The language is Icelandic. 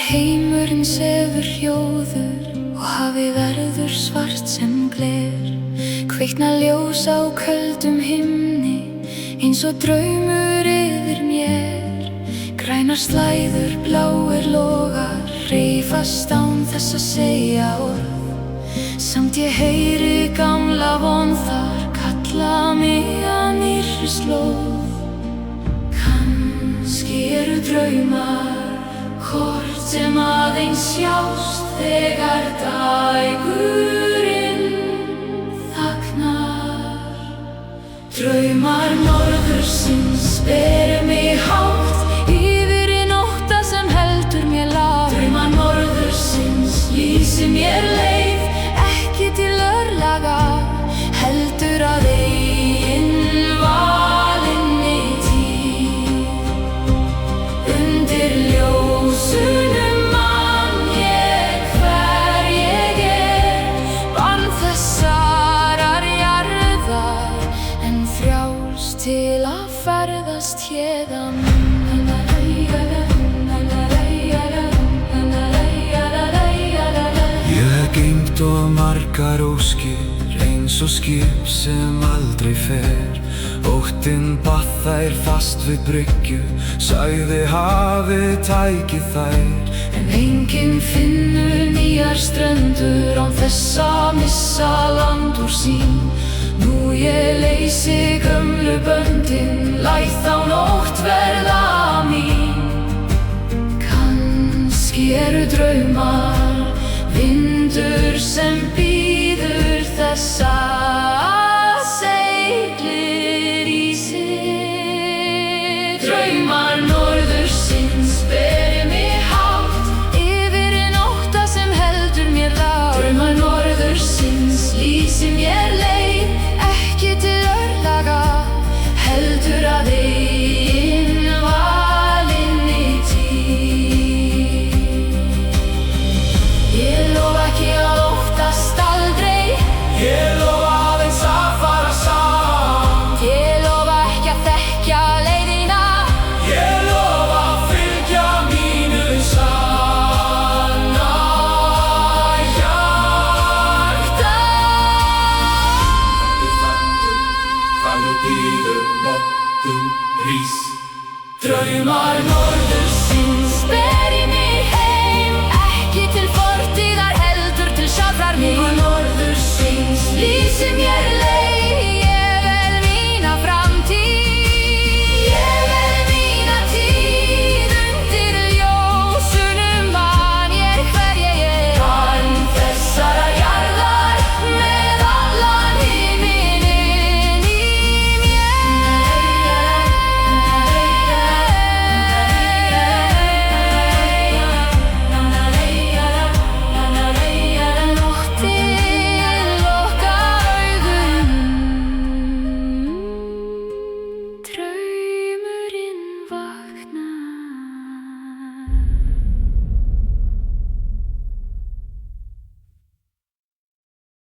heimurinn sefur hljóður og hafið verður svart sem gler. Kveikna ljós á köldum himni eins og draumur yfir mér. Grænar slæður, bláir logar hreyfast án þess að segja orð. Samt ég heyri gamla von þar kalla mig að nýrri slóð. Kannski eru draumar kort sem aðeins sjást þegar dagurinn þagnar. Draumar norðursins bera mig hátt yfir í nótta sem heldur mér lágt. Draumar norðursins lýsi mér leið, ekki til örlaga, heldur að eigin valinni tíð. Undir ljósunum man ég hver ég barn þessarar jarðar, en frjáls til að ferðast héðan. Ég hef geymt of margar óskir eins og skip sem aldrei fer. Óttinn bað þær fast við bryggju, sagði hafið tæki þær. En enginn finnur nýjar ströndur án þess að missa land úr sín. Nú ég leysi gömlu böndin, læt þá nótt verða mín. Kannski eru draumar vindur sem bíður þess að seglir í sig. Draumar norðursins beri mig hátt yfir í nótta sem heldur mér lágt. Draumar norðursins lýsi mér leið, ekki til örlaga, heldur að eigin valinni tíð. Ég lofa ekki að óttast aldrei, Ég lofa aðeins að fara samt. ég lofa ekki að þekkja leiðina. Ég lofa að fylgja mínu sanna hjarta. Þannig bíður nóttin rís. Draumar norðurs